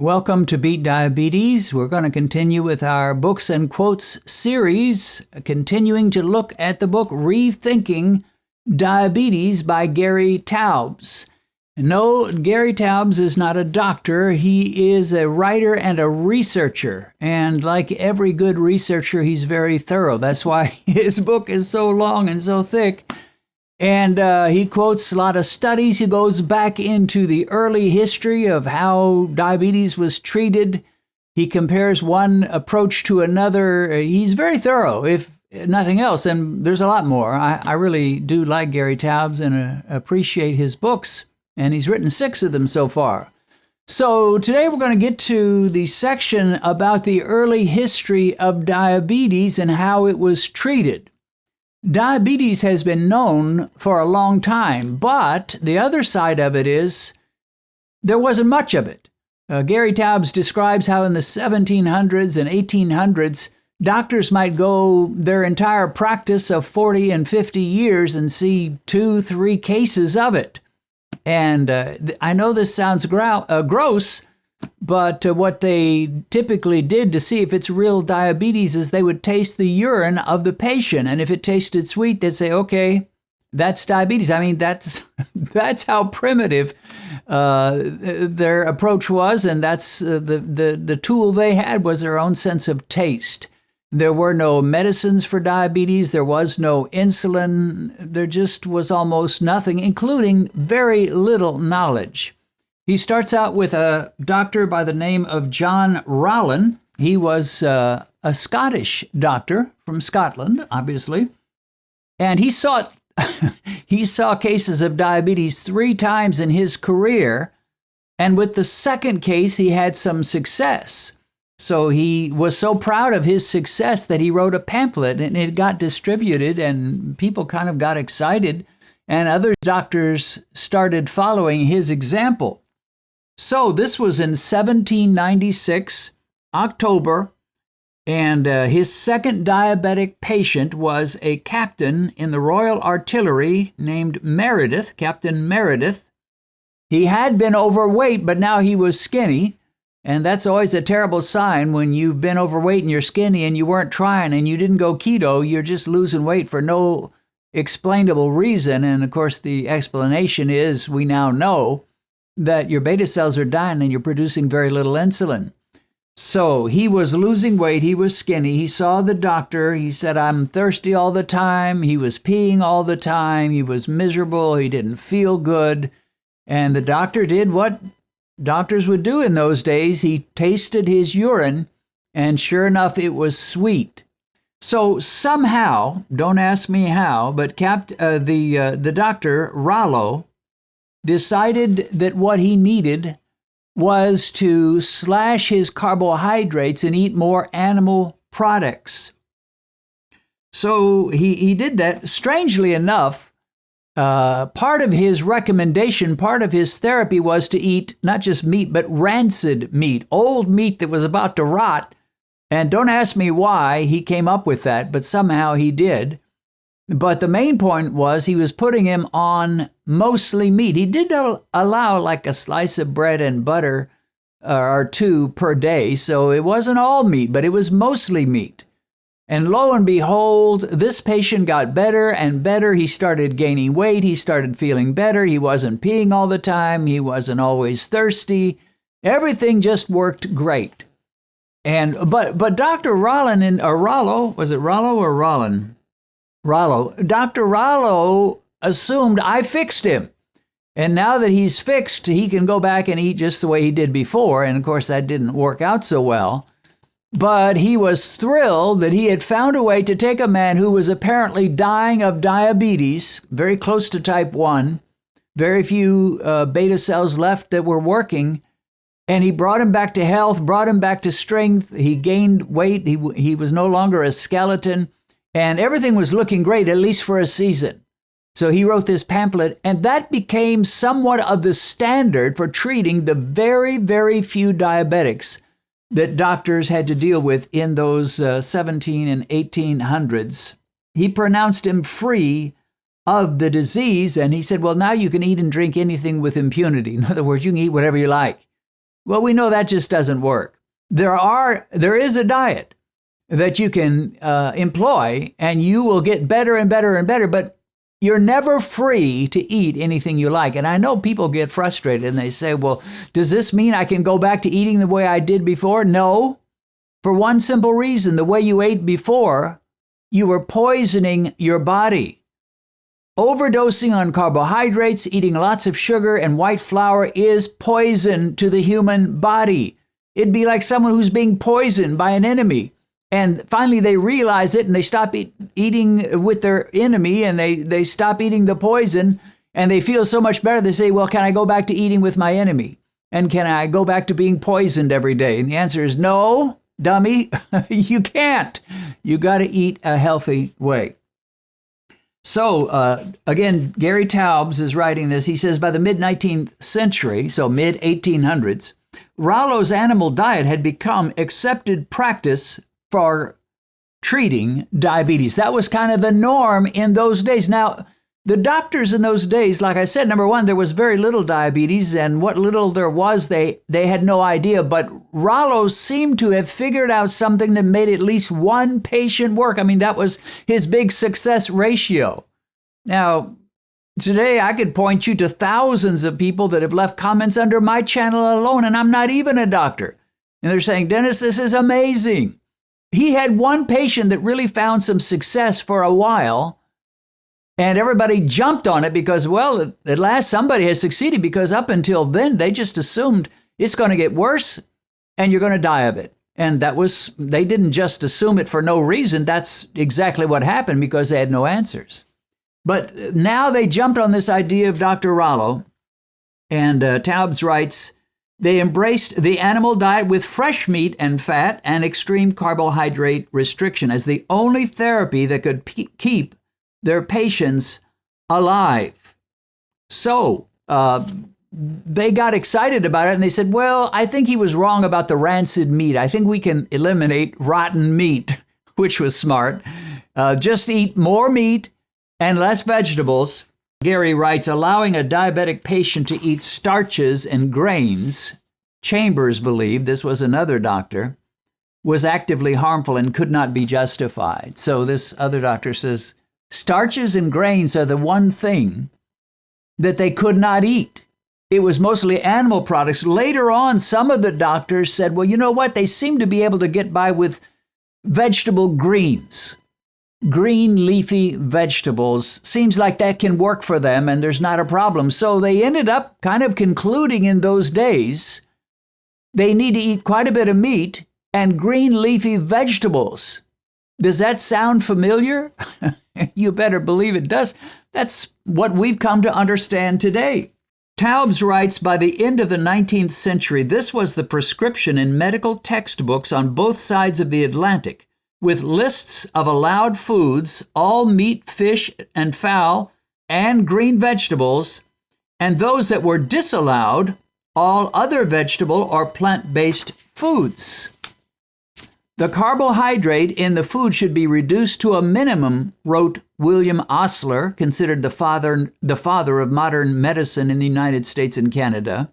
Welcome to Beat Diabetes. We're going to continue with our Books and Quotes series, continuing to look at the book Rethinking Diabetes by Gary Taubes. No, Gary Taubes is not a doctor. He is a writer and a researcher. And like every good researcher, he's very thorough. That's why his book is so long and so thick. And he quotes a lot of studies. He goes back into the early history of how diabetes was treated. He compares one approach to another. He's very thorough, if nothing else. And there's a lot more. I really do like Gary Taubes and appreciate his books. And he's written 6 of them so far. So today we're going to get to the section about the early history of diabetes and how it was treated. Diabetes has been known for a long time, but the other side of it is there wasn't much of it. Gary Taubes describes how in the 1700s and 1800s, doctors might go their entire practice of 40 and 50 years and see 2-3 cases of it. And I know this sounds gross, but what they typically did to see if it's real diabetes is they would taste the urine of the patient. And if it tasted sweet, they'd say, okay, that's diabetes. I mean, that's how primitive their approach was. And that's the tool they had was their own sense of taste. There were no medicines for diabetes. There was no insulin. There just was almost nothing, including very little knowledge. He starts out with a doctor by the name of John Rollan. He was a Scottish doctor from Scotland, obviously. And he saw cases of diabetes 3 times in his career. And with the second case, he had some success. So he was so proud of his success that he wrote a pamphlet and it got distributed and people kind of got excited. And other doctors started following his example. So this was in 1796, October, and his second diabetic patient was a captain in the Royal Artillery named Meredith, Captain Meredith. He had been overweight, but now he was skinny, and that's always a terrible sign when you've been overweight and you're skinny and you weren't trying and you didn't go keto, you're just losing weight for no explainable reason. And of course, the explanation is we now know that your beta cells are dying and you're producing very little insulin. So he was losing weight. He was skinny. He saw the doctor. He said, I'm thirsty all the time. He was peeing all the time. He was miserable. He didn't feel good. And the doctor did what doctors would do in those days. He tasted his urine, and sure enough, it was sweet. So somehow, don't ask me how, but the doctor, Rollo, decided that what he needed was to slash his carbohydrates and eat more animal products. So he did that. Strangely enough, part of his recommendation, part of his therapy was to eat not just meat, but rancid meat, old meat that was about to rot. And don't ask me why he came up with that, but somehow he did. But the main point was he was putting him on mostly meat. He did allow like a slice of bread and butter or 2 per day. So it wasn't all meat, but it was mostly meat. And lo and behold, this patient got better and better. He started gaining weight. He started feeling better. He wasn't peeing all the time. He wasn't always thirsty. Everything just worked great. And but Dr. Rollo, was it Rollo or Rollan? Rollo. Dr. Rollo assumed I fixed him. And now that he's fixed, he can go back and eat just the way he did before. And of course, that didn't work out so well. But he was thrilled that he had found a way to take a man who was apparently dying of diabetes, very close to type 1, very few beta cells left that were working, and he brought him back to health, brought him back to strength. He gained weight. He was no longer a skeleton. And everything was looking great, at least for a season. So he wrote this pamphlet, and that became somewhat of the standard for treating the very, very few diabetics that doctors had to deal with in those 17 and 1800s. He pronounced him free of the disease, and he said, well, now you can eat and drink anything with impunity. In other words, you can eat whatever you like. Well, we know that just doesn't work. There is a diet that you can employ, and you will get better and better and better, but you're never free to eat anything you like. And I know people get frustrated and they say, well, does this mean I can go back to eating the way I did before? No, for one simple reason. The way you ate before, you were poisoning your body. Overdosing on carbohydrates, eating lots of sugar and white flour is poison to the human body. It'd be like someone who's being poisoned by an enemy. And finally they realize it and they stop eating with their enemy, and they stop eating the poison, and they feel so much better. They say, well, can I go back to eating with my enemy? And can I go back to being poisoned every day? And the answer is no, dummy, you can't. You got to eat a healthy way. So again, Gary Taubes is writing this. He says by the mid-19th century, so mid-1800s, Rollo's animal diet had become accepted practice for treating diabetes. That was kind of the norm in those days. Now, the doctors in those days, like I said, number one, there was very little diabetes, and what little there was, they had no idea. But Rollo seemed to have figured out something that made at least one patient work. I mean, that was his big success ratio. Now, today I could point you to thousands of people that have left comments under my channel alone, and I'm not even a doctor. And they're saying, Dennis, this is amazing. He had one patient that really found some success for a while, and everybody jumped on it because, well, at last somebody has succeeded, because up until then, they just assumed it's going to get worse and you're going to die of it. And they didn't just assume it for no reason. That's exactly what happened, because they had no answers. But now they jumped on this idea of Dr. Rollo, and Taubes writes, they embraced the animal diet with fresh meat and fat and extreme carbohydrate restriction as the only therapy that could keep their patients alive. So they got excited about it, and they said, well, I think he was wrong about the rancid meat. I think we can eliminate rotten meat, which was smart. Just eat more meat and less vegetables. Gary writes, allowing a diabetic patient to eat starches and grains, Chambers believed, this was another doctor, was actively harmful and could not be justified. So this other doctor says, starches and grains are the one thing that they could not eat. It was mostly animal products. Later on, some of the doctors said, well, you know what? They seem to be able to get by with vegetable greens. Green leafy vegetables, seems like that can work for them and there's not a problem. So they ended up kind of concluding in those days they need to eat quite a bit of meat and green leafy vegetables. Does that sound familiar? You better believe it does. That's what we've come to understand today. Taubes writes, by the end of the 19th century, this was the prescription in medical textbooks on both sides of the Atlantic, with lists of allowed foods, all meat, fish, and fowl, and green vegetables, and those that were disallowed, all other vegetable or plant-based foods. The carbohydrate in the food should be reduced to a minimum, wrote William Osler, considered the father of modern medicine in the United States and Canada.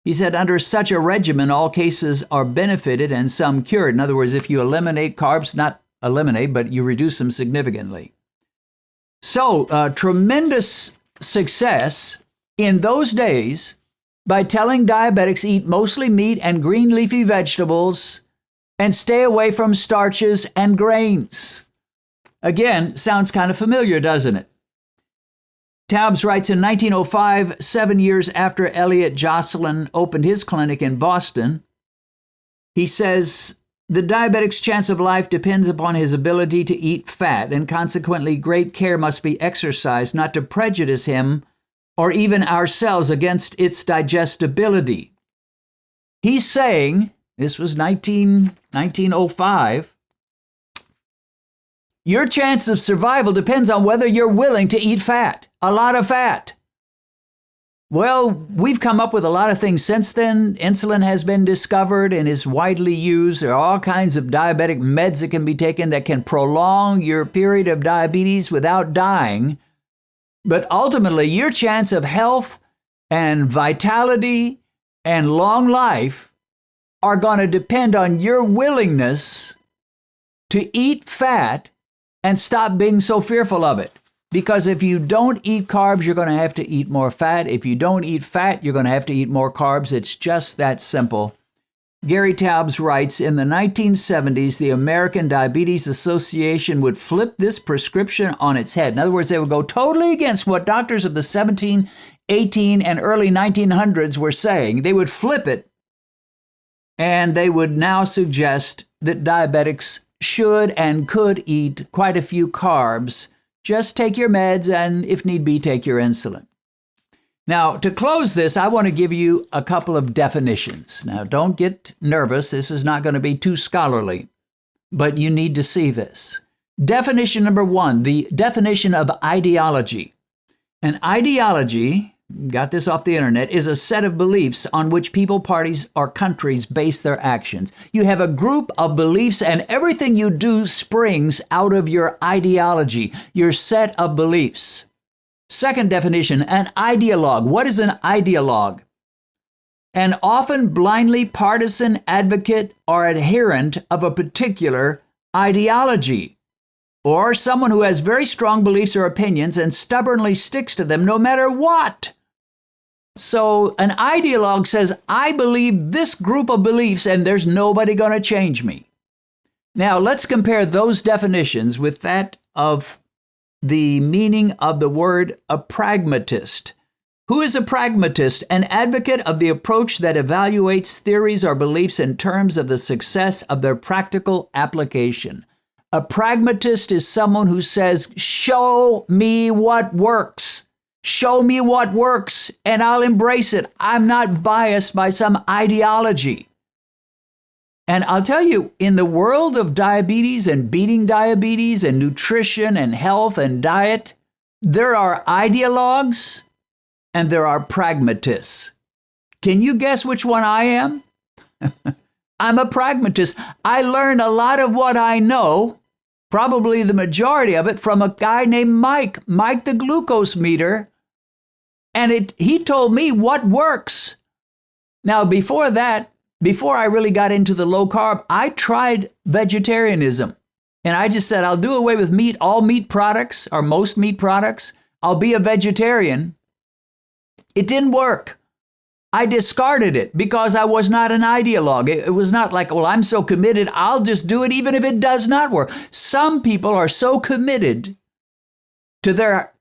He said, under such a regimen, all cases are benefited and some cured. In other words, if you eliminate carbs, not eliminate, but you reduce them significantly. So, tremendous success in those days by telling diabetics eat mostly meat and green leafy vegetables and stay away from starches and grains. Again, sounds kind of familiar, doesn't it? Taubes writes, in 1905, 7 years after Elliot Jocelyn opened his clinic in Boston, he says, the diabetic's chance of life depends upon his ability to eat fat, and consequently great care must be exercised not to prejudice him or even ourselves against its digestibility. He's saying, this was 1905, your chance of survival depends on whether you're willing to eat fat, a lot of fat. Well, we've come up with a lot of things since then. Insulin has been discovered and is widely used. There are all kinds of diabetic meds that can be taken that can prolong your period of diabetes without dying. But ultimately, your chance of health and vitality and long life are going to depend on your willingness to eat fat and stop being so fearful of it. Because if you don't eat carbs, you're going to have to eat more fat. If you don't eat fat, you're going to have to eat more carbs. It's just that simple. Gary Taubes writes, in the 1970s, the American Diabetes Association would flip this prescription on its head. In other words, they would go totally against what doctors of the 17, 18, and early 1900s were saying. They would flip it, and they would now suggest that diabetics should and could eat quite a few carbs. Just take your meds and, if need be, take your insulin. Now, to close this, I want to give you a couple of definitions. Now, don't get nervous. This is not going to be too scholarly, but you need to see this. Definition number one, the definition of ideology. An ideology, got this off the internet, is a set of beliefs on which people, parties, or countries base their actions. You have a group of beliefs, and everything you do springs out of your ideology, your set of beliefs. Second definition, an ideologue. What is an ideologue? An often blindly partisan advocate or adherent of a particular ideology, or someone who has very strong beliefs or opinions and stubbornly sticks to them no matter what. So an ideologue says, I believe this group of beliefs and there's nobody going to change me. Now let's compare those definitions with that of the meaning of the word a pragmatist. Who is a pragmatist? An advocate of the approach that evaluates theories or beliefs in terms of the success of their practical application. A pragmatist is someone who says, show me what works. Show me what works, and I'll embrace it. I'm not biased by some ideology. And I'll tell you, in the world of diabetes and beating diabetes and nutrition and health and diet, there are ideologues and there are pragmatists. Can you guess which one I am? I'm a pragmatist. I learned a lot of what I know, probably the majority of it, from a guy named Mike the glucose meter. And he told me what works. Now, before that, before I really got into the low carb, I tried vegetarianism. And I just said, I'll do away with meat, all meat products, or most meat products. I'll be a vegetarian. It didn't work. I discarded it because I was not an ideologue. It was not like, well, I'm so committed, I'll just do it even if it does not work. Some people are so committed to their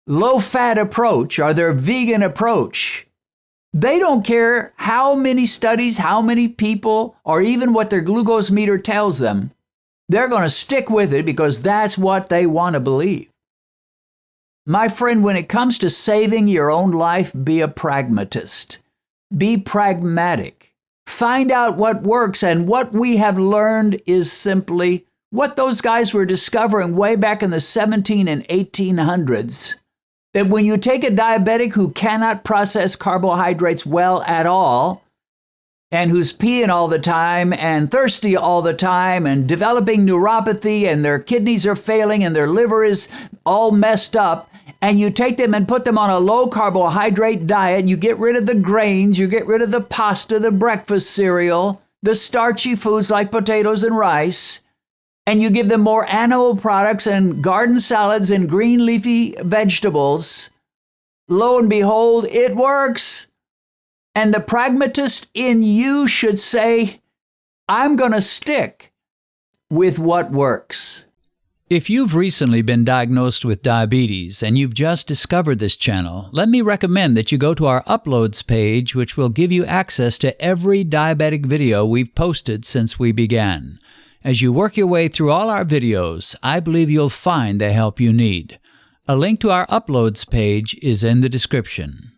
low-fat approach or their vegan approach, they don't care how many studies, how many people, or even what their glucose meter tells them. They're going to stick with it because that's what they want to believe. My friend, when it comes to saving your own life, be a pragmatist. Be pragmatic. Find out what works, and what we have learned is simply what those guys were discovering way back in the 17 and 1800s. That when you take a diabetic who cannot process carbohydrates well at all, and who's peeing all the time and thirsty all the time and developing neuropathy and their kidneys are failing and their liver is all messed up, and you take them and put them on a low carbohydrate diet, you get rid of the grains, you get rid of the pasta, the breakfast cereal, the starchy foods like potatoes and rice, and you give them more animal products and garden salads and green leafy vegetables, lo and behold, it works. And the pragmatist in you should say, I'm going to stick with what works. If you've recently been diagnosed with diabetes and you've just discovered this channel, let me recommend that you go to our uploads page, which will give you access to every diabetic video we've posted since we began. As you work your way through all our videos, I believe you'll find the help you need. A link to our uploads page is in the description.